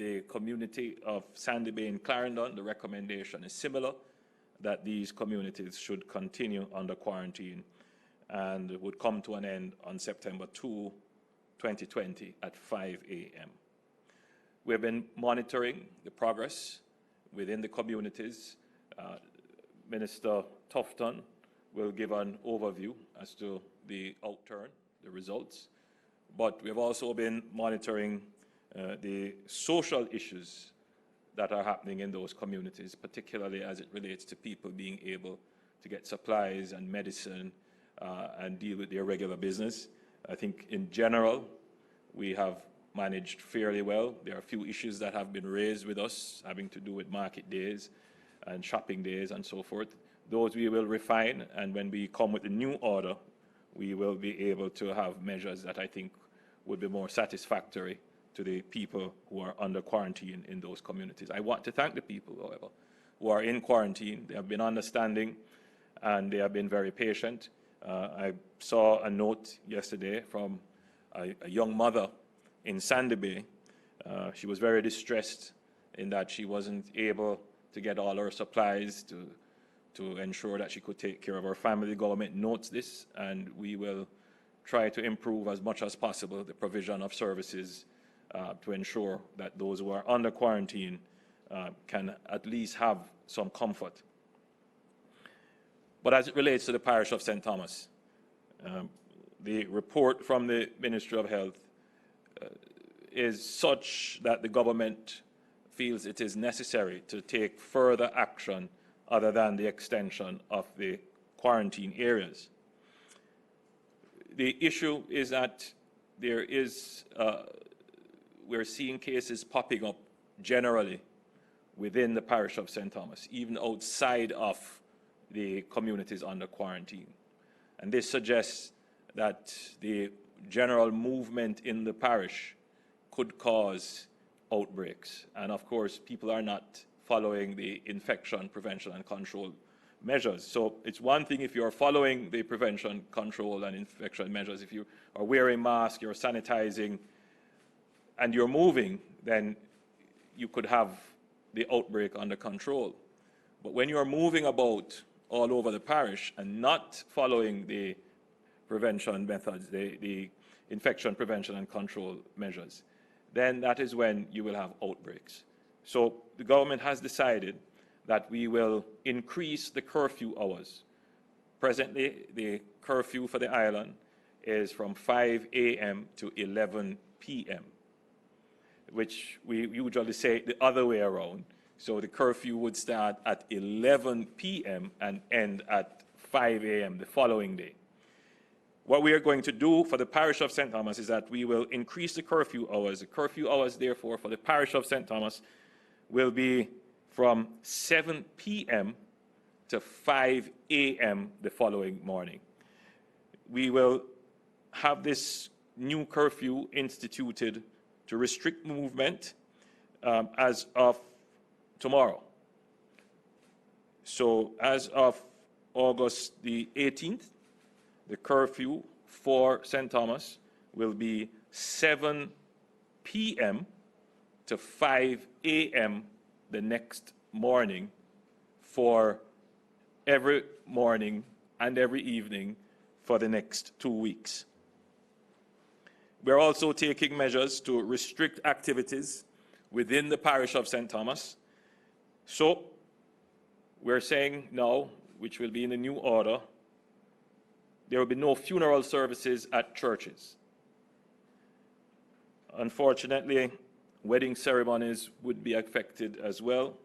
the community of Sandy Bay and Clarendon, the recommendation is similar, that these communities should continue under quarantine and would come to an end on September 2, 2020 at 5 a.m. We have been monitoring the progress within the communities. Minister Tufton will give an overview as to the outturn, the results. But we have also been monitoring the social issues that are happening in those communities, particularly as it relates to people being able to get supplies and medicine and deal with their regular business. I think in general, we have managed fairly well. There are a few issues that have been raised with us having to do with market days and shopping days and so forth. Those we will refine, and when we come with a new order, we will be able to have measures that I think would be more satisfactory to the people who are under quarantine in those communities. I want to thank the people, however, who are in quarantine. They have been understanding and they have been very patient. I saw a note yesterday from a young mother in Sandy Bay. She was very distressed in that she wasn't able to get all her supplies to ensure that she could take care of her family. The government notes this, and we will try to improve as much as possible the provision of services to ensure that those who are under quarantine can at least have some comfort. But as it relates to the parish of St. Thomas, the report from the Ministry of Health is such that the government feels it is necessary to take further action other than the extension of the quarantine areas. The issue is that we're seeing cases popping up generally within the parish of St. Thomas, even outside of the communities under quarantine. And this suggests that the general movement in the parish could cause outbreaks. And of course, people are not following the infection prevention and control measures. So it's one thing if you're following the prevention, control, and infection measures. If you are wearing masks, you're sanitizing, and you're moving, then you could have the outbreak under control. But when you're moving about all over the parish and not following the prevention methods, the infection prevention and control measures, then that is when you will have outbreaks. So the government has decided that we will increase the curfew hours. Presently, the curfew for the island is from 5 a.m. to 11 p.m., which we usually say the other way around. So the curfew would start at 11 p.m. and end at 5 a.m. the following day. What we are going to do for the parish of St. Thomas is that we will increase the curfew hours. The curfew hours, therefore, for the parish of St. Thomas will be from 7 p.m. to 5 a.m. the following morning. We will have this new curfew instituted to restrict movement as of tomorrow. So as of August the 18th, the curfew for St. Thomas will be 7 p.m. to 5 a.m. the next morning for every morning and every evening for the next 2 weeks. We're also taking measures to restrict activities within the parish of St. Thomas. So we're saying now, which will be in the new order, there will be no funeral services at churches. Unfortunately, wedding ceremonies would be affected as well.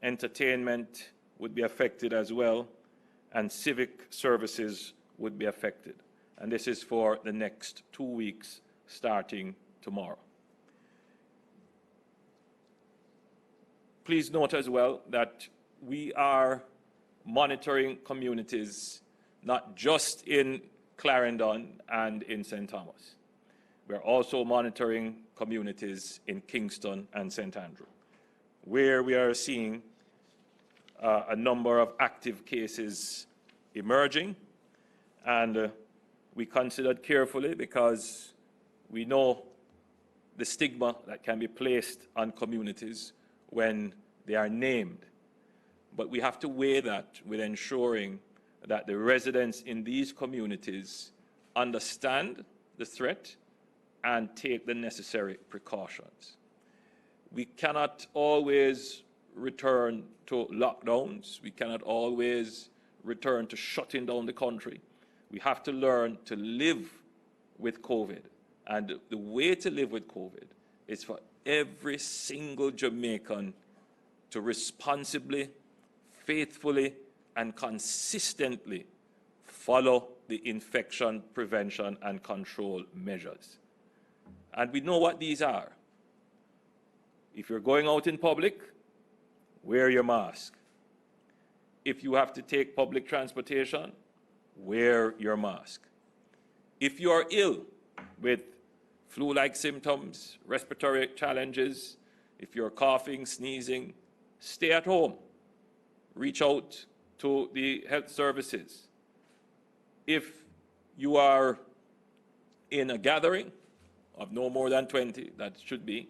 Entertainment would be affected as well, and civic services would be affected. And this is for the next 2 weeks, starting tomorrow. Please note as well that we are monitoring communities not just in Clarendon and in St. Thomas. We're also monitoring communities in Kingston and St. Andrew, where we are seeing a number of active cases emerging, and we considered carefully because we know the stigma that can be placed on communities when they are named. But we have to weigh that with ensuring that the residents in these communities understand the threat and take the necessary precautions. We cannot always return to lockdowns. We cannot always return to shutting down the country. We have to learn to live with COVID. And the way to live with COVID is for every single Jamaican to responsibly, faithfully, and consistently follow the infection prevention and control measures. And we know what these are. If you're going out in public, wear your mask. If you have to take public transportation, wear your mask. If you are ill with flu-like symptoms, respiratory challenges, if you're coughing, sneezing, stay at home. Reach out to the health services. If you are in a gathering of no more than 20, that should be,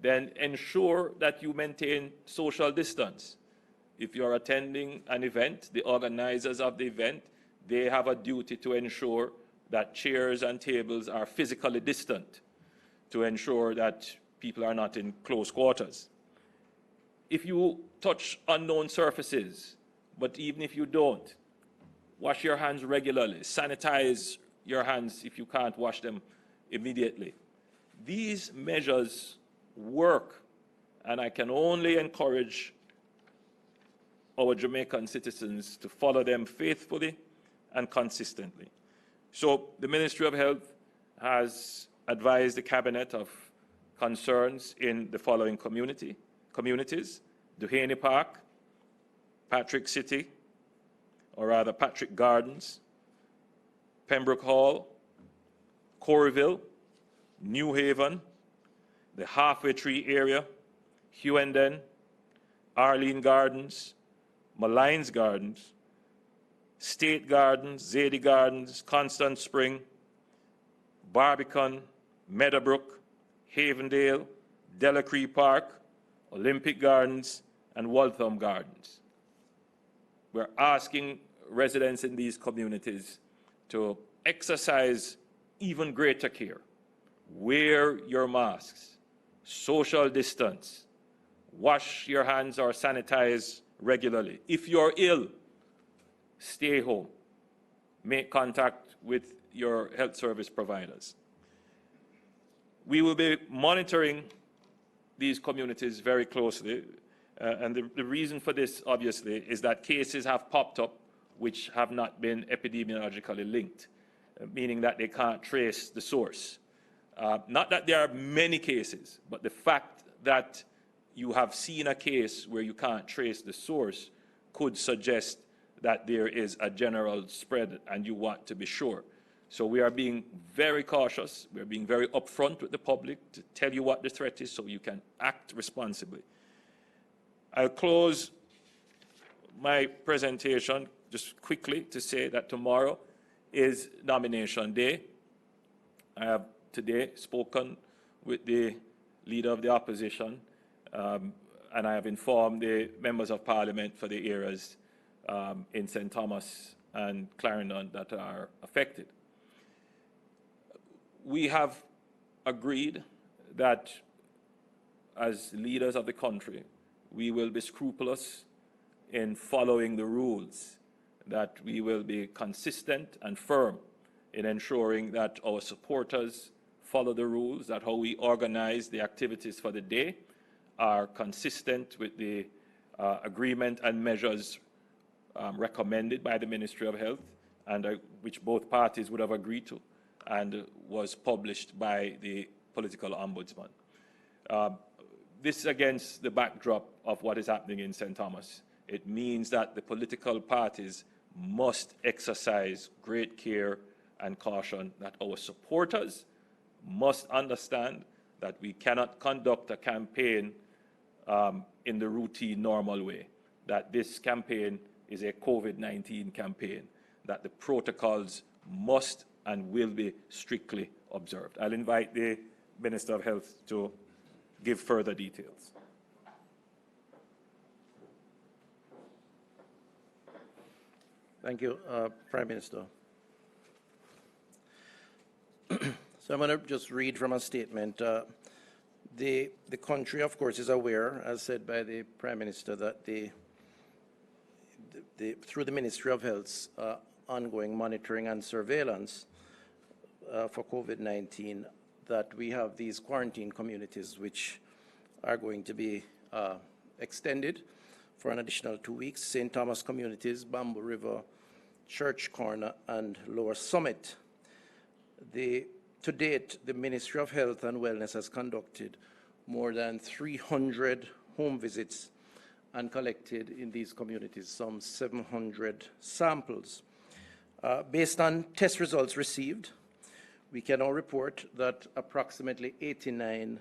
then ensure that you maintain social distance. If you're attending an event, the organizers of the event, they have a duty to ensure that chairs and tables are physically distant to ensure that people are not in close quarters. If you touch unknown surfaces, but even if you don't, wash your hands regularly, sanitize your hands if you can't wash them immediately. These measures work, and I can only encourage our Jamaican citizens to follow them faithfully and consistently. So the Ministry of Health has advised the Cabinet of concerns in the following communities: Duhaney Park, Patrick City, or rather Patrick Gardens, Pembroke Hall, Corryville, New Haven, the Halfway Tree area, Hughenden, Arlene Gardens, Malines Gardens, State Gardens, Zadie Gardens, Constant Spring, Barbican, Meadowbrook, Havendale, Delacree Park, Olympic Gardens, and Waltham Gardens. We're asking residents in these communities to exercise even greater care. Wear your masks, social distance, wash your hands or sanitize regularly. If you're ill, stay home. Make contact with your health service providers. We will be monitoring these communities very closely. And the reason for this, obviously, is that cases have popped up which have not been epidemiologically linked, meaning that they can't trace the source. Not that there are many cases, but the fact that you have seen a case where you can't trace the source could suggest that there is a general spread and you want to be sure. So we are being very cautious. We're being very upfront with the public to tell you what the threat is so you can act responsibly. I'll close my presentation just quickly to say that tomorrow is nomination day. I have today spoken with the Leader of the Opposition, and I have informed the members of Parliament for the areas in St. Thomas and Clarendon that are affected. We have agreed that as leaders of the country, we will be scrupulous in following the rules, that we will be consistent and firm in ensuring that our supporters follow the rules, that how we organize the activities for the day are consistent with the agreement and measures recommended by the Ministry of Health, and which both parties would have agreed to, and was published by the political ombudsman. This is against the backdrop of what is happening in St. Thomas. It means that the political parties must exercise great care and caution, that our supporters must understand that we cannot conduct a campaign in the routine, normal way, that this campaign is a COVID-19 campaign, that the protocols must and will be strictly observed. I'll invite the Minister of Health to give further details. Thank you, Prime Minister. So I'm going to just read from a statement. The country, of course, is aware, as said by the Prime Minister, that through the Ministry of Health's ongoing monitoring and surveillance for COVID-19, that we have these quarantine communities which are going to be extended for an additional 2 weeks. St. Thomas communities, Bamboo River, Church Corner, and Lower Summit. To date, the Ministry of Health and Wellness has conducted more than 300 home visits and collected in these communities some 700 samples. Based on test results received, we can now report that approximately 89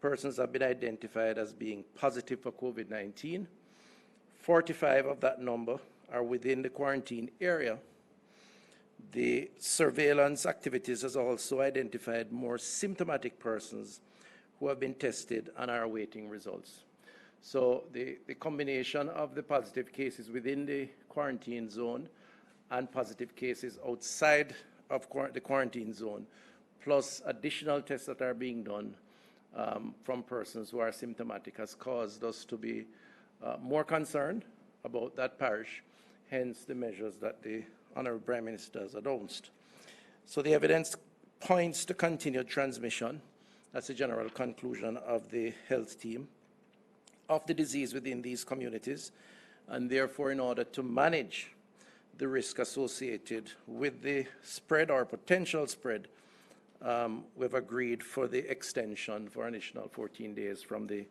persons have been identified as being positive for COVID-19. 45 of that number are within the quarantine area. The surveillance activities has also identified more symptomatic persons who have been tested and are awaiting results. So the combination of the positive cases within the quarantine zone and positive cases outside of the quarantine zone, plus additional tests that are being done from persons who are symptomatic, has caused us to be more concerned about that parish, hence the measures that the Honourable Prime Minister has announced. So the evidence points to continued transmission. That's the general conclusion of the health team of the disease within these communities, and therefore, in order to manage the risk associated with the spread or potential spread, we've agreed for the extension for an additional 14 days from the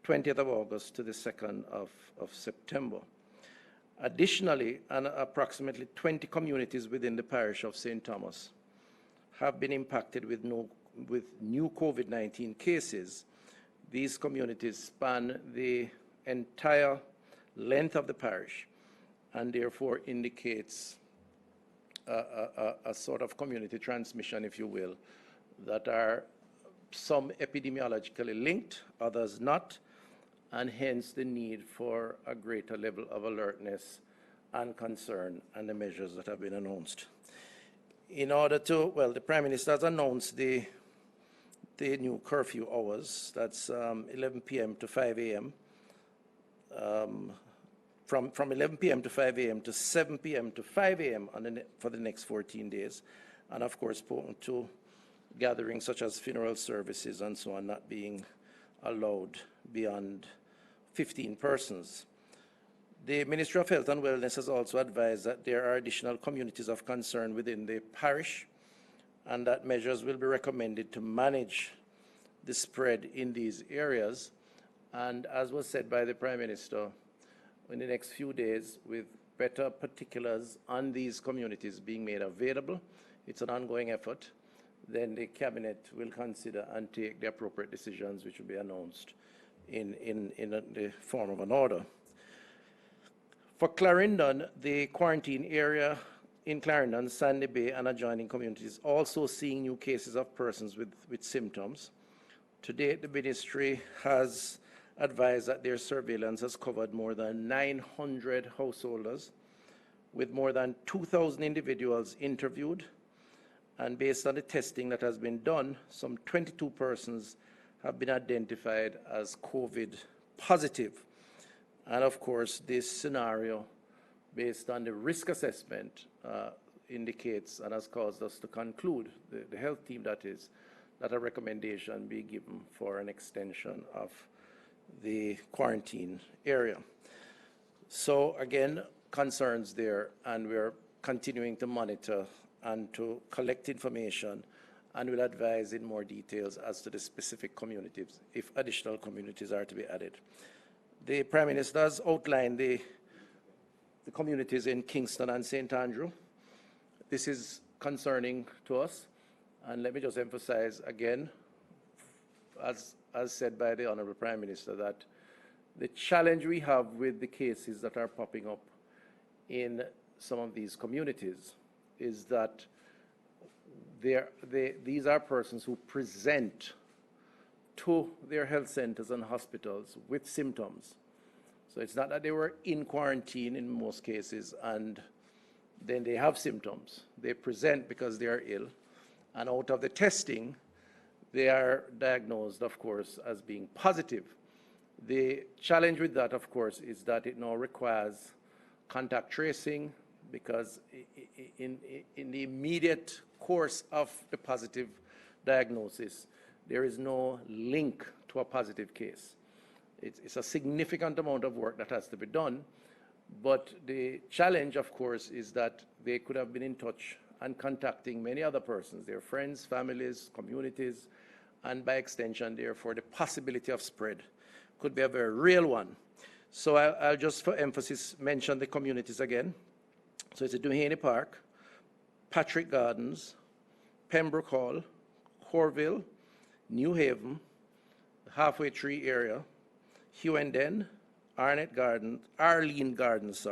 20th of August to the 2nd of September. Additionally, approximately 20 communities within the parish of St. Thomas have been impacted with new COVID-19 cases. These communities span the entire length of the parish and therefore indicates a sort of community transmission, if you will, that are some epidemiologically linked, others not, and hence the need for a greater level of alertness and concern and the measures that have been announced. In order to, well, the Prime Minister has announced the new curfew hours. That's 11 p.m. to 5 a.m. From 11 p.m. to 5 a.m. to 7 p.m. to 5 a.m. for the next 14 days. And of course, spoken to gatherings such as funeral services and so on not being allowed beyond 15 persons. The Ministry of Health and Wellness has also advised that there are additional communities of concern within the parish and that measures will be recommended to manage the spread in these areas. And as was said by the Prime Minister, in the next few days, with better particulars on these communities being made available, it's an ongoing effort, then the Cabinet will consider and take the appropriate decisions which will be announced in the form of an order. For Clarendon, the quarantine area in Clarendon, Sandy Bay, and adjoining communities also seeing new cases of persons with symptoms. To date, the Ministry has advised that their surveillance has covered more than 900 householders, with more than 2,000 individuals interviewed, and based on the testing that has been done, some 22 persons have been identified as COVID positive. And of course, this scenario, based on the risk assessment, indicates and has caused us to conclude, the health team that is, that a recommendation be given for an extension of the quarantine area. So again, concerns there, and we're continuing to monitor and to collect information, and will advise in more details as to the specific communities, if additional communities are to be added. The Prime Minister has outlined the communities in Kingston and St. Andrew. This is concerning to us, and let me just emphasize again, as said by the Honourable Prime Minister, that the challenge we have with the cases that are popping up in some of these communities is that these are persons who present to their health centers and hospitals with symptoms. So it's not that they were in quarantine in most cases and then they have symptoms. They present because they are ill, and out of the testing, they are diagnosed, of course, as being positive. The challenge with that, of course, is that it now requires contact tracing, because in the immediate course of the positive diagnosis, there is no link to a positive case. It's a significant amount of work that has to be done, but the challenge, of course, is that they could have been in touch and contacting many other persons, their friends, families, communities, and by extension, therefore, the possibility of spread could be a very real one. So I'll just, for emphasis, mention the communities again. So it's Duhaney Park, Patrick Gardens, Pembroke Hall, Corville, New Haven, the Halfway Tree area, Hewenden, Arlene Gardens,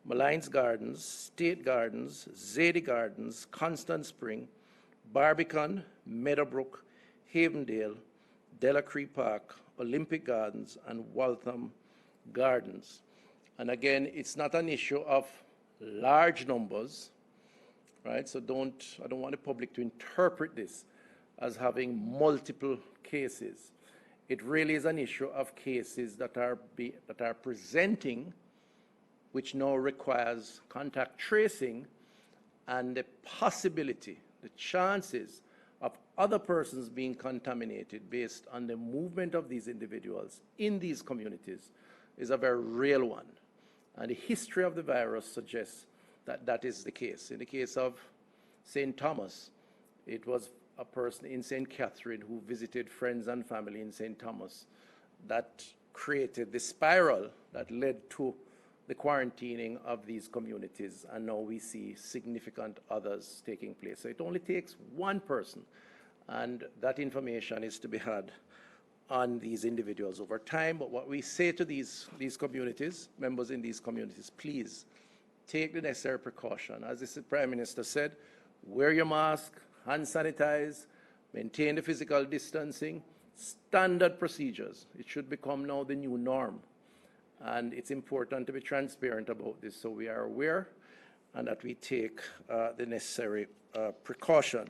Malines Gardens, State Gardens, Zadie Gardens, Constant Spring, Barbican, Meadowbrook, Havendale, Delacree Park, Olympic Gardens, and Waltham Gardens. And again, it's not an issue of large numbers, right? So I don't want the public to interpret this as having multiple cases. It really is an issue of cases that are presenting, which now requires contact tracing, and the possibility, the chances of other persons being contaminated based on the movement of these individuals in these communities is a very real one. And the history of the virus suggests that that is the case. In the case of St. Thomas, it was a person in St. Catherine who visited friends and family in St. Thomas that created the spiral that led to the quarantining of these communities, and now we see significant others taking place. So it only takes one person, and that information is to be had on these individuals over time. But what we say to these communities, members in these communities, please take the necessary precaution. As the Prime Minister said, wear your mask, hand sanitize, maintain the physical distancing, standard procedures. It should become now the new norm. And it's important to be transparent about this so we are aware and that we take the necessary precaution.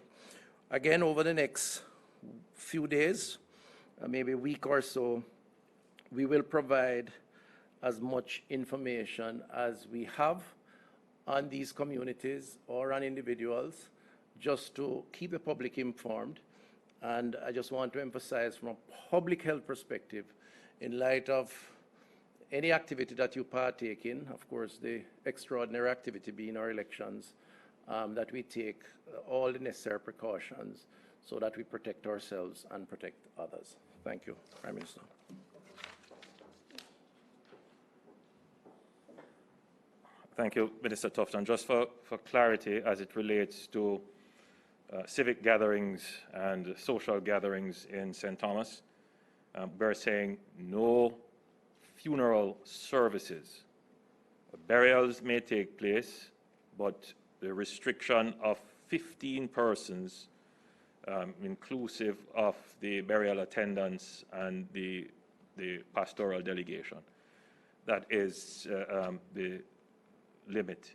Again, over the next few days, maybe a week or so, we will provide as much information as we have on these communities or on individuals, just to keep the public informed. And I just want to emphasize, from a public health perspective, in light of any activity that you partake in, of course the extraordinary activity being our elections, that we take all the necessary precautions so that we protect ourselves and protect others. Thank you, Prime Minister. Thank you, Minister Tufton. Just for clarity, as it relates to civic gatherings and social gatherings in St. Thomas, we're saying no funeral services. Burials may take place, but the restriction of 15 persons, inclusive of the burial attendants and the pastoral delegation. That is the limit.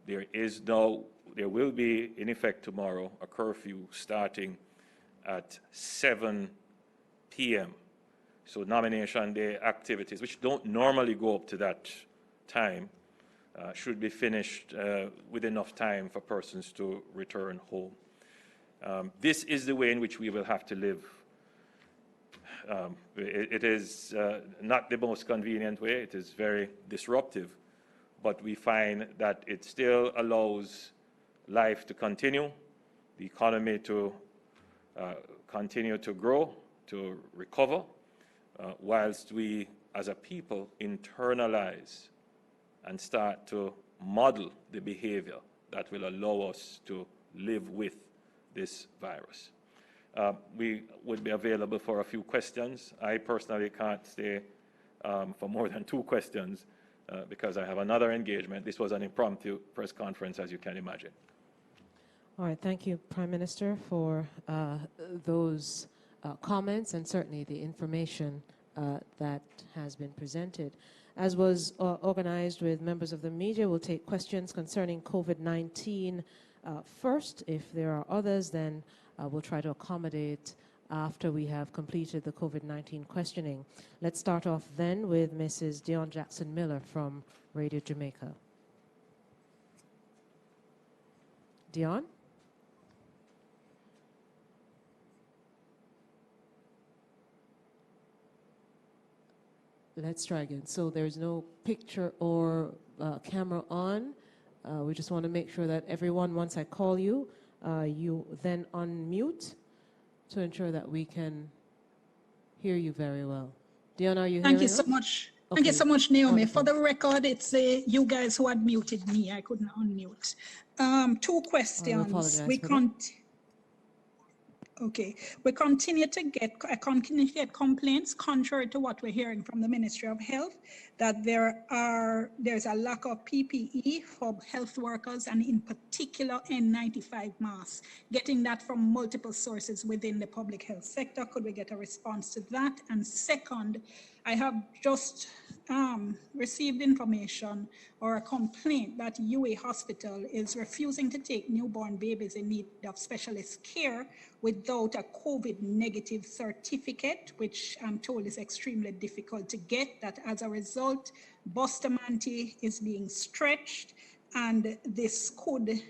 There will be, in effect tomorrow, a curfew starting at 7 p.m. So nomination day activities, which don't normally go up to that time, should be finished with enough time for persons to return home. This is the way in which we will have to live. It is not the most convenient way. It is very disruptive, but we find that it still allows life to continue, the economy to continue to grow, to recover, whilst we as a people internalize and start to model the behavior that will allow us to live with this virus. We would be available for a few questions. I personally can't stay for more than 2 questions because I have another engagement. This was an impromptu press conference, as you can imagine. All right, thank you, Prime Minister, for those comments and certainly the information that has been presented. As was organized with members of the media, we'll take questions concerning COVID-19 first. If there are others, then we'll try to accommodate after we have completed the COVID-19 questioning. Let's start off then with Mrs. Dion Jackson-Miller from Radio Jamaica. Dion? Let's try again. So there's no picture or camera on. We just want to make sure that everyone, once I call you, you then unmute to ensure that we can hear you very well. Dion, are you hearing us? Thank you so much. Okay. Thank you so much, Naomi. Wonderful. For the record, it's you guys who had muted me. I couldn't unmute. Two questions. I apologize for that. Okay, we continue to get complaints, contrary to what we're hearing from the Ministry of Health, that there's a lack of PPE for health workers, and in particular N95 masks. Getting that from multiple sources within the public health sector. Could we get a response to that? And second, I have just received information or a complaint that UA Hospital is refusing to take newborn babies in need of specialist care without a COVID negative certificate, which I'm told is extremely difficult to get. That as a result, Bustamante is being stretched, and this could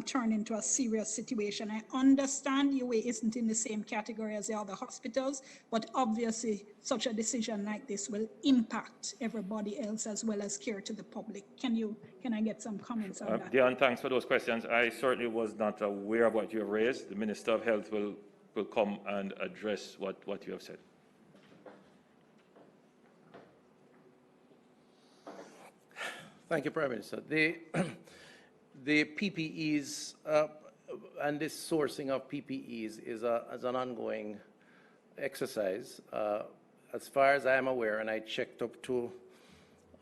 turn into a serious situation. I understand UA isn't in the same category as the other hospitals, but obviously such a decision like this will impact everybody else as well as care to the public. Can I get some comments on that? Dion, thanks for those questions. I certainly was not aware of what you have raised. The Minister of Health will come and address what you have said. Thank you, Prime Minister. The PPEs and this sourcing of PPEs is an ongoing exercise. As far as I am aware, and I checked up to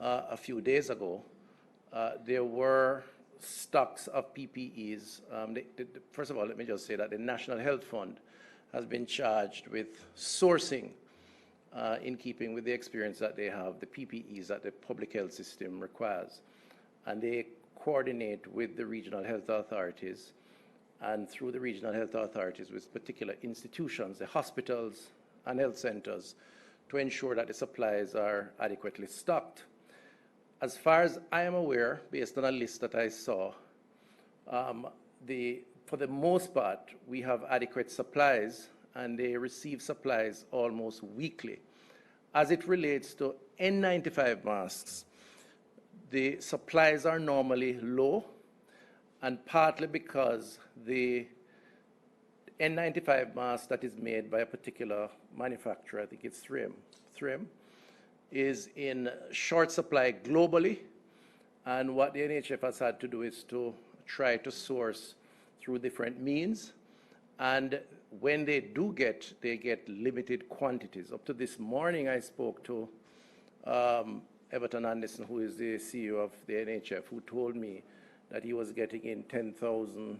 a few days ago, there were stocks of PPEs. First of all, let me just say that the National Health Fund has been charged with sourcing, in keeping with the experience that they have, the PPEs that the public health system requires. And they coordinate with the regional health authorities, and through the regional health authorities with particular institutions, the hospitals and health centers, to ensure that the supplies are adequately stocked. As far as I am aware, based on a list that I saw, for the most part, we have adequate supplies, and they receive supplies almost weekly. As it relates to N95 masks, the supplies are normally low, and partly because the N95 mask that is made by a particular manufacturer, I think it's 3M, is in short supply globally. And what the NHF has had to do is to try to source through different means. And when they do they get limited quantities. Up to this morning, I spoke to Everton Anderson, who is the CEO of the NHF, who told me that he was getting in 10,000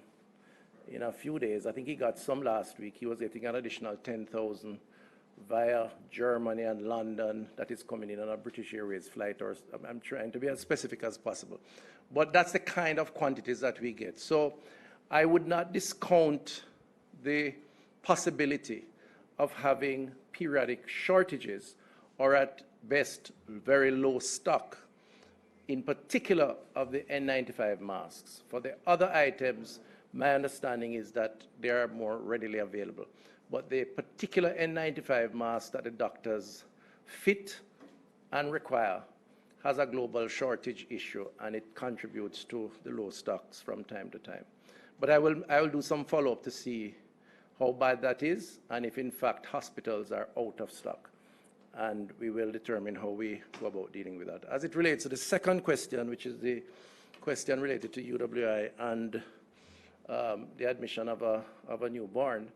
in a few days. I think he got some last week. He was getting an additional 10,000 via Germany and London that is coming in on a British Airways flight. Or I'm trying to be as specific as possible. But that's the kind of quantities that we get. So I would not discount the possibility of having periodic shortages, or at best very low stock, in particular of the N95 masks. For the other items, my understanding is that they are more readily available. But the particular N95 mask that the doctors fit and require has a global shortage issue, and it contributes to the low stocks from time to time. But I will do some follow-up to see how bad that is, and if in fact hospitals are out of stock. And we will determine how we go about dealing with that. As it relates to the second question, which is the question related to UWI and the admission of a newborn,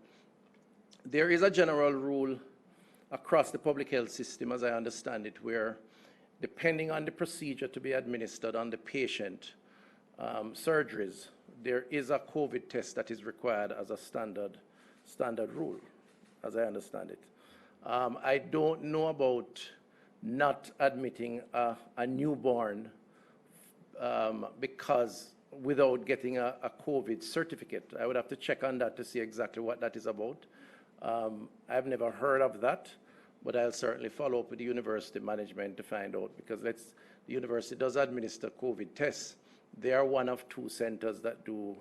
there is a general rule across the public health system, as I understand it, where depending on the procedure to be administered on the patient, surgeries there is a COVID test that is required as a standard rule, as I understand it. I don't know about not admitting a newborn because without getting a COVID certificate. I would have to check on that to see exactly what that is about. I've never heard of that, but I'll certainly follow up with the university management to find out, because the university does administer COVID tests. They are one of 2 centers that do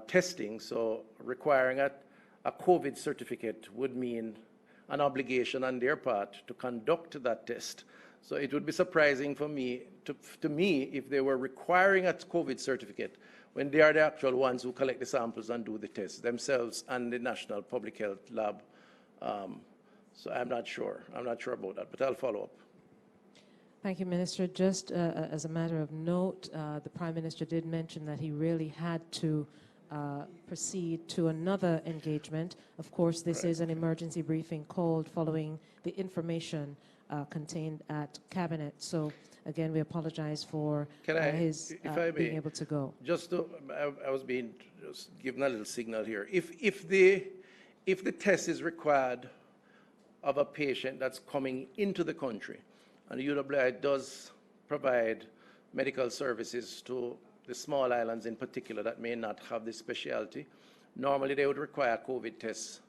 testing, so requiring a COVID certificate would mean an obligation on their part to conduct that test. So it would be surprising for me, to me, if they were requiring a COVID certificate when they are the actual ones who collect the samples and do the tests themselves and the National Public Health Lab. So I'm not sure about that, but I'll follow up. Thank you, Minister. Just as a matter of note, the Prime Minister did mention that he really had to proceed to another engagement. Of course, this is an emergency briefing called following the information contained at Cabinet. So again, we apologize for his being able to go. I was being just given a little signal here. If the test is required of a patient that's coming into the country, and the UWI does provide medical services to the small islands in particular that may not have this specialty, normally they would require COVID tests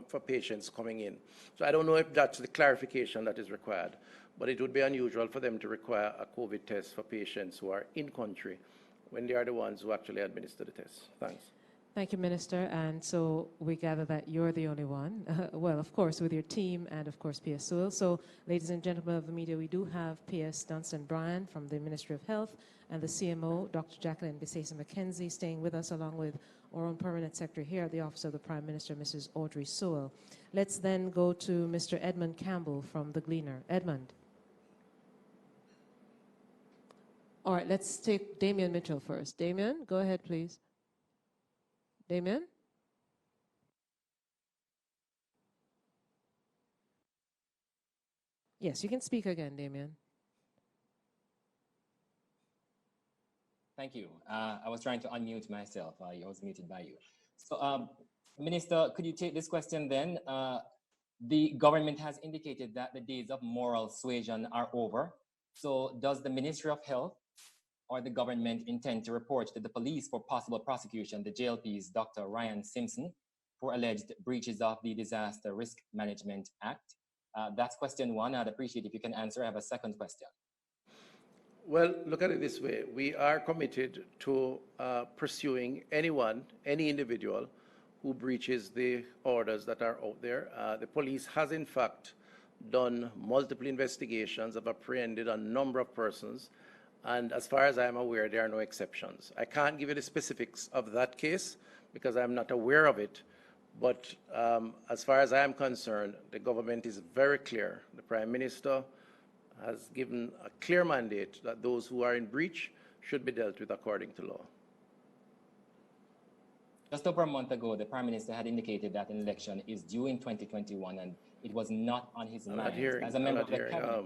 for patients coming in. So I don't know if that's the clarification that is required, but it would be unusual for them to require a COVID test for patients who are in country when they are the ones who actually administer the test. Thanks. Thank you, Minister. And so we gather that you're the only one, well, of course, with your team and, of course, P.S. Sewell. So, ladies and gentlemen of the media, we do have P.S. Dunstan-Bryan from the Ministry of Health and the CMO, Dr. Jacqueline Bisesa-McKenzie, staying with us, along with our own Permanent Secretary here at the Office of the Prime Minister, Mrs. Audrey Sewell. Let's then go to Mr. Edmund Campbell from the Gleaner. Edmund. All right, let's take Damien Mitchell first. Damien, go ahead, please. Damien? Yes, you can speak again, Damien. Thank you. I was trying to unmute myself. I was muted by you. So, Minister, could you take this question then? The government has indicated that the days of moral suasion are over. So does the Ministry of Health or the government intend to report to the police for possible prosecution the JLP's Dr. Ryan Simpson for alleged breaches of the Disaster Risk Management Act? That's question one. I'd appreciate if you can answer. I have a second question. Well, look at it this way. We are committed to pursuing any individual who breaches the orders that are out there. The police has, in fact, done multiple investigations, have apprehended a number of persons, and as far as I'm aware, there are no exceptions. I can't give you the specifics of that case because I'm not aware of it, but as far as I'm concerned, the government is very clear. The Prime Minister has given a clear mandate that those who are in breach should be dealt with according to law. Just over a month ago, the Prime Minister had indicated that an election is due in 2021, and it was not on his mind. As a member of the Cabinet.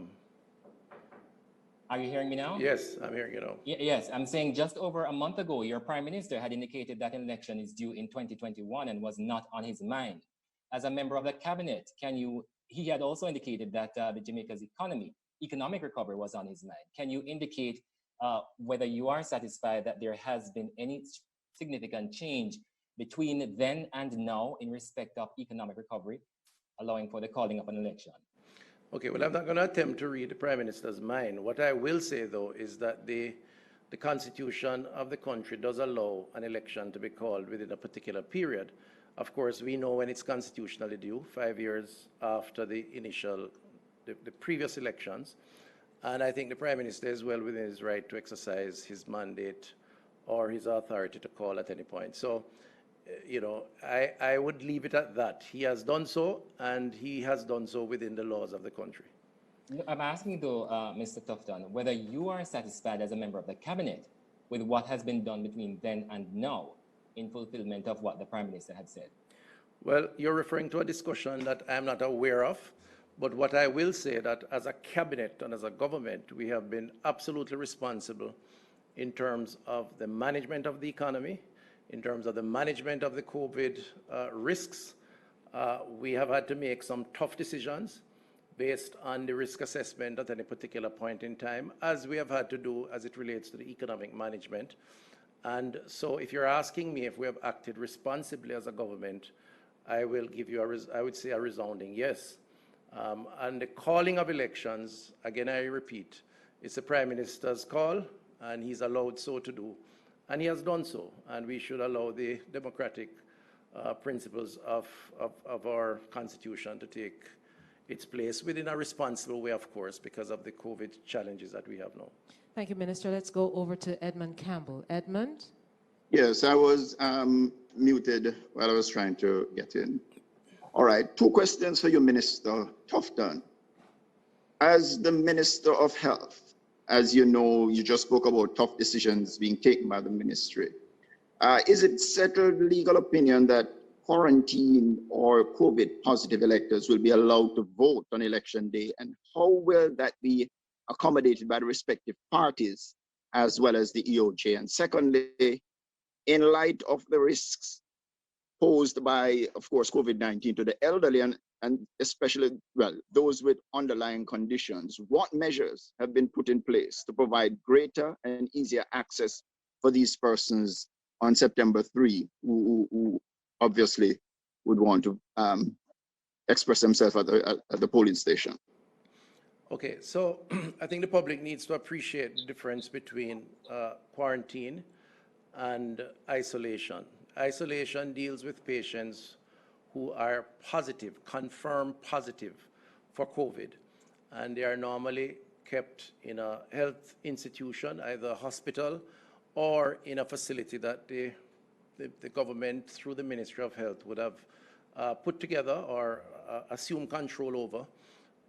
Are you hearing me now? Yes, I'm hearing you now. Yes, I'm saying just over a month ago, your Prime Minister had indicated that an election is due in 2021 and was not on his mind. As a member of the Cabinet, he had also indicated that the Jamaica's economic recovery was on his mind. Can you indicate whether you are satisfied that there has been any significant change between then and now in respect of economic recovery, allowing for the calling of an election? Okay, well, I'm not going to attempt to read the Prime Minister's mind. What I will say, though, is that the Constitution of the country does allow an election to be called within a particular period. Of course, we know when it's constitutionally due, 5 years after the previous elections. And I think the Prime Minister is well within his right to exercise his mandate or his authority to call at any point. So, you know, I would leave it at that. He has done so, and he has done so within the laws of the country. I'm asking, though, Mr. Tufton, whether you are satisfied as a member of the Cabinet with what has been done between then and now in fulfillment of what the Prime Minister had said. Well, you're referring to a discussion that I'm not aware of, but what I will say that as a Cabinet and as a government, we have been absolutely responsible in terms of the management of the economy, in terms of the management of the COVID risks. We have had to make some tough decisions based on the risk assessment at any particular point in time, as we have had to do as it relates to the economic management. And so if you're asking me if we have acted responsibly as a government, I will give you I would say a resounding yes. And the calling of elections, again, I repeat, it's the Prime Minister's call, and he's allowed so to do. And he has done so, and we should allow the democratic principles of our Constitution to take its place within a responsible way, of course, because of the COVID challenges that we have now. Thank you, Minister. Let's go over to Edmund Campbell. Edmund? Yes, I was muted while I was trying to get in. All right, 2 questions for you, Minister Tufton. As the Minister of Health, as you know, you just spoke about tough decisions being taken by the ministry. Is it settled legal opinion that quarantine or COVID positive electors will be allowed to vote on election day, and how will that be accommodated by the respective parties as well as the EOJ? And secondly, in light of the risks posed by, of course, COVID-19 to the elderly and especially, well, those with underlying conditions, what measures have been put in place to provide greater and easier access for these persons on September 3, who obviously would want to express themselves at the polling station? Okay, so I think the public needs to appreciate the difference between quarantine and isolation. Isolation deals with patients who are positive, confirmed positive for COVID, and they are normally kept in a health institution, either a hospital or in a facility that the government, through the Ministry of Health, would have put together or assume control over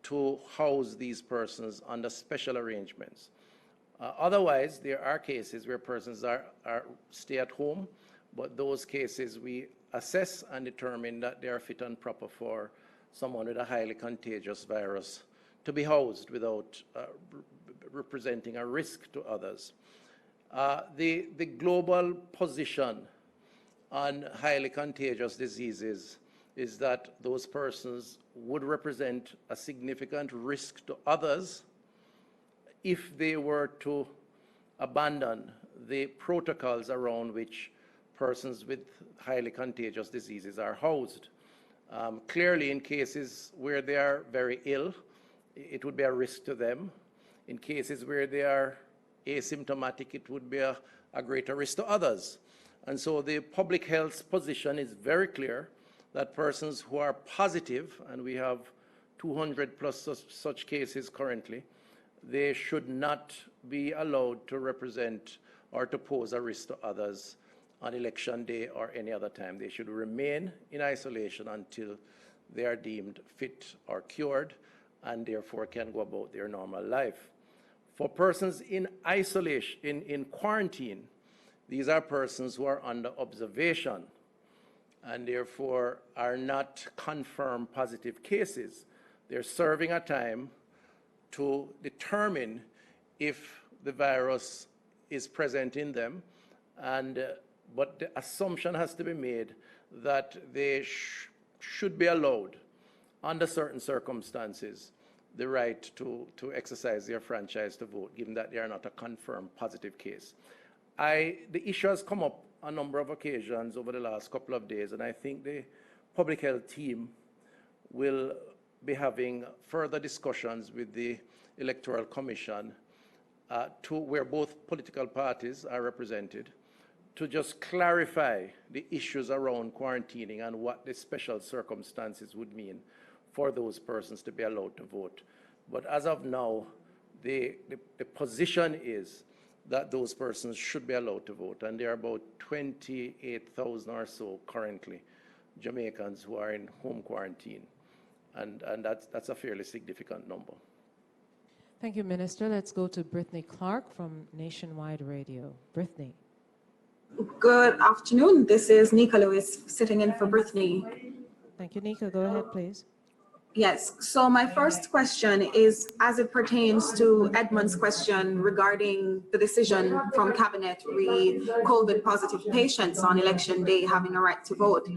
to house these persons under special arrangements. Otherwise, there are cases where persons are stay at home, but those cases we assess and determine that they are fit and proper for someone with a highly contagious virus to be housed without representing a risk to others. The global position on highly contagious diseases is that those persons would represent a significant risk to others if they were to abandon the protocols around which persons with highly contagious diseases are housed. Clearly, in cases where they are very ill, it would be a risk to them. In cases where they are asymptomatic, it would be a greater risk to others. And so the public health position is very clear that persons who are positive, and we have 200 plus such cases currently, they should not be allowed to represent or to pose a risk to others on election day or any other time. They should remain in isolation until they are deemed fit or cured and therefore can go about their normal life. For persons in isolation, in quarantine, these are persons who are under observation and therefore are not confirmed positive cases. They're serving a time to determine if the virus is present in them, but the assumption has to be made that they should be allowed, under certain circumstances, the right to exercise their franchise to vote, given that they are not a confirmed positive case. The issue has come up a number of occasions over the last couple of days, and I think the public health team will be having further discussions with the Electoral Commission where both political parties are represented, to just clarify the issues around quarantining and what the special circumstances would mean for those persons to be allowed to vote. But as of now, the position is that those persons should be allowed to vote, and there are about 28,000 or so currently Jamaicans who are in home quarantine, and that's a fairly significant number. Thank you, Minister. Let's go to Brittany Clark from Nationwide Radio. Brittany. Good afternoon. This is Nika Lewis sitting in for Brittany. Thank you, Nika. Go ahead, please. Yes, so my first question is as it pertains to Edmund's question regarding the decision from Cabinet re COVID positive patients on election day having a right to vote.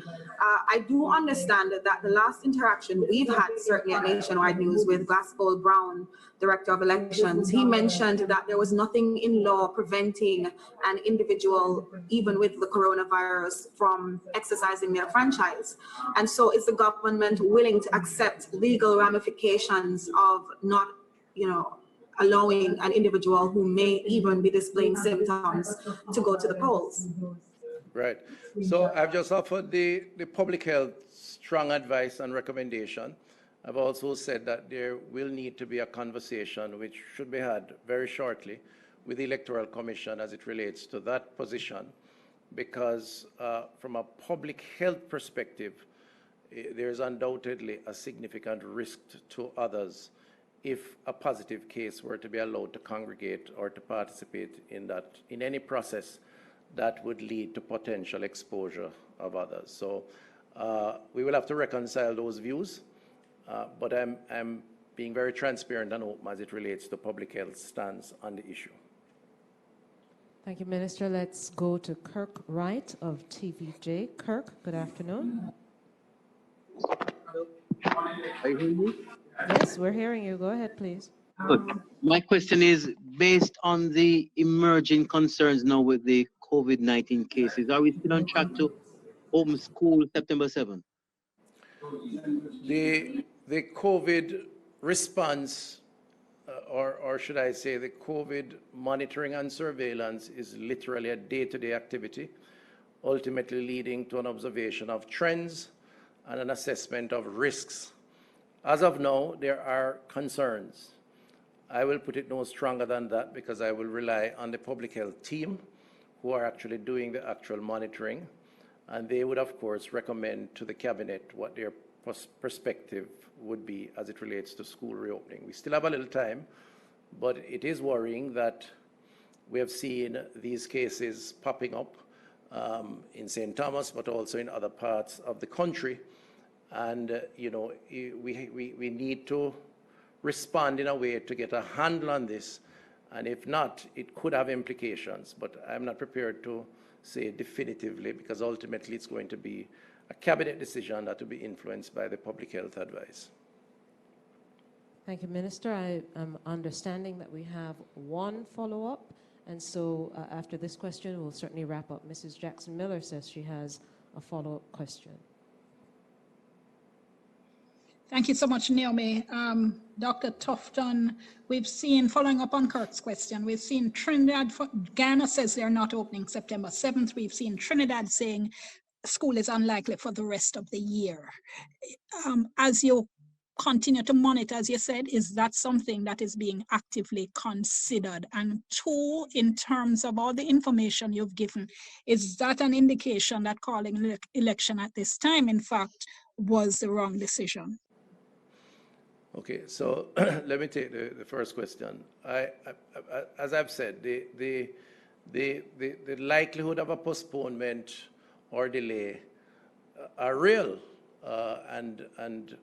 I do understand that the last interaction we've had, certainly at Nationwide News, with Glassgold Brown, Director of Elections, he mentioned that there was nothing in law preventing an individual, even with the coronavirus, from exercising their franchise. And so is the government willing to accept legal ramifications of not, allowing an individual who may even be displaying symptoms to go to the polls? Right. So I've just offered the public health strong advice and recommendation. I've also said that there will need to be a conversation which should be had very shortly with the Electoral Commission as it relates to that position, because from a public health perspective, there's undoubtedly a significant risk to others if a positive case were to be allowed to congregate or to participate in any process that would lead to potential exposure of others. So we will have to reconcile those views, but I'm being very transparent and open as it relates to public health stance on the issue. Thank you, Minister. Let's go to Kirk Wright of TVJ. Kirk, good afternoon. Are you hearing me? Yes, we're hearing you. Go ahead, please. Good. My question is based on the emerging concerns now with the COVID-19 cases. Are we still on track to open school September 7th? The COVID response, or should I say the COVID monitoring and surveillance, is literally a day-to-day activity, ultimately leading to an observation of trends and an assessment of risks. As of now, there are concerns. I will put it no stronger than that because I will rely on the public health team who are actually doing the actual monitoring, and they would of course recommend to the cabinet what their perspective would be as it relates to school reopening. We still have a little time, but it is worrying that we have seen these cases popping up in St. Thomas, but also in other parts of the country. And we need to respond in a way to get a handle on this, and if not, it could have implications, but I'm not prepared to say definitively because ultimately it's going to be a cabinet decision that will be influenced by the public health advice. Thank you, Minister. I am understanding that we have one follow-up, and so after this question, we'll certainly wrap up. Mrs. Jackson-Miller says she has a follow-up question. Thank you so much, Naomi. Dr. Tufton, we've seen, following up on Kirk's question, we've seen Trinidad, Ghana says they're not opening September 7th. We've seen Trinidad saying school is unlikely for the rest of the year. As you continue to monitor, as you said, is that something that is being actively considered? And two, in terms of all the information you've given, is that an indication that calling election at this time, in fact, was the wrong decision? Okay, so let me take the first question. As I've said, the likelihood of a postponement or delay are real, and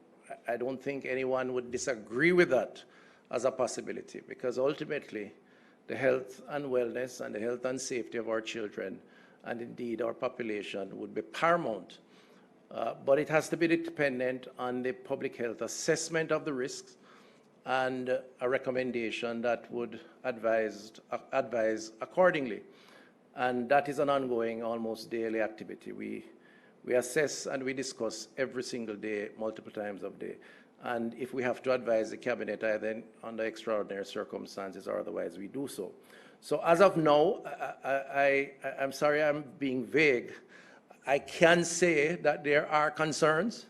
I don't think anyone would disagree with that as a possibility, because ultimately the health and wellness and the health and safety of our children and indeed our population would be paramount. But it has to be dependent on the public health assessment of the risks and a recommendation that would advise accordingly. And that is an ongoing, almost daily activity. We assess and we discuss every single day, multiple times a day. And if we have to advise the cabinet, either under extraordinary circumstances or otherwise, we do so. So as of now, I'm sorry I'm being vague. I can say that there are concerns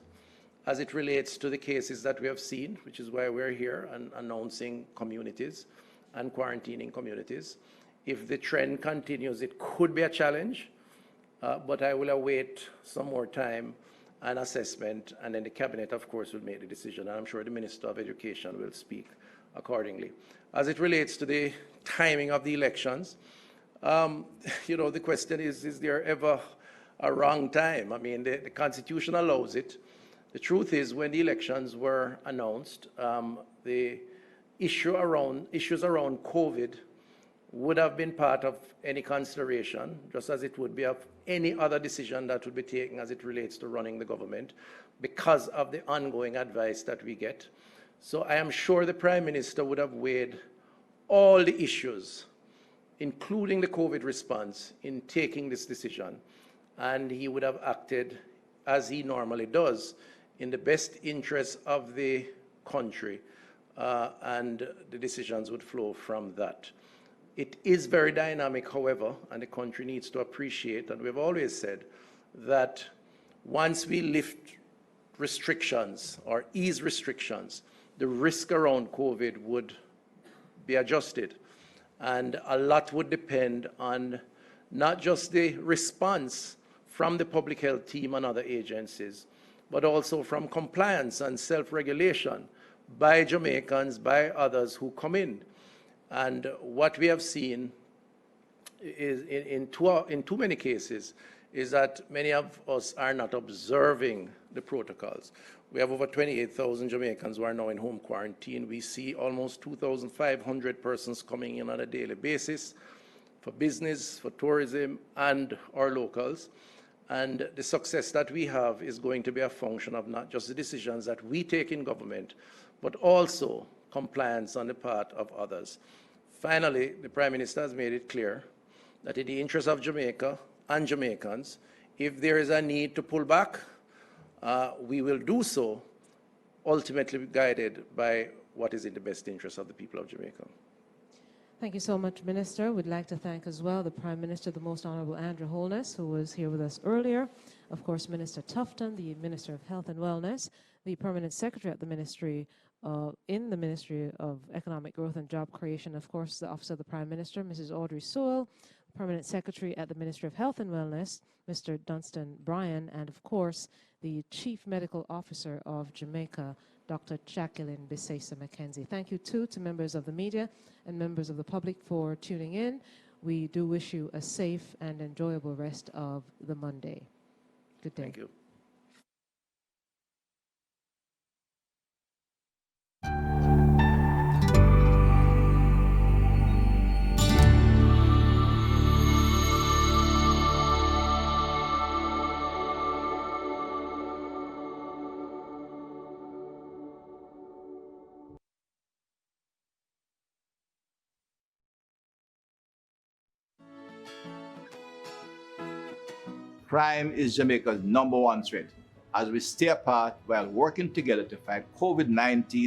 as it relates to the cases that we have seen, which is why we're here and announcing communities and quarantining communities. If the trend continues, it could be a challenge, but I will await some more time and assessment, and then the cabinet, of course, will make the decision. And I'm sure the Minister of Education will speak accordingly. As it relates to the timing of the elections, the question is there ever a wrong time? I mean, the Constitution allows it. The truth is, when the elections were announced, the issues around COVID would have been part of any consideration, just as it would be of any other decision that would be taken as it relates to running the government, because of the ongoing advice that we get. So I am sure the Prime Minister would have weighed all the issues, including the COVID response, in taking this decision, and he would have acted as he normally does, in the best interest of the country, and the decisions would flow from that. It is very dynamic, however, and the country needs to appreciate, and we've always said, that once we lift restrictions or ease restrictions, the risk around COVID would be adjusted. And a lot would depend on not just the response from the public health team and other agencies, but also from compliance and self-regulation by Jamaicans, by others who come in. And what we have seen is in too many cases is that many of us are not observing the protocols. We have over 28,000 Jamaicans who are now in home quarantine. We see almost 2,500 persons coming in on a daily basis for business, for tourism, and our locals. And the success that we have is going to be a function of not just the decisions that we take in government, but also compliance on the part of others. Finally, the Prime Minister has made it clear that in the interest of Jamaica and Jamaicans, if there is a need to pull back, we will do so, ultimately guided by what is in the best interest of the people of Jamaica. Thank you so much, Minister. We'd like to thank as well the Prime Minister, the Most Honorable Andrew Holness, who was here with us earlier. Of course, Minister Tufton, the Minister of Health and Wellness, the Permanent Secretary at the Ministry in the Ministry of Economic Growth and Job Creation, of course, the Office of the Prime Minister, Mrs. Audrey Sewell, Permanent Secretary at the Ministry of Health and Wellness, Mr. Dunstan Bryan, and of course, the Chief Medical Officer of Jamaica, Dr. Jacqueline Bisesa McKenzie. Thank you too to members of the media and members of the public for tuning in. We do wish you a safe and enjoyable rest of the Monday. Good day. Thank you. Crime is Jamaica's #1 threat. As we stay apart while working together to fight COVID-19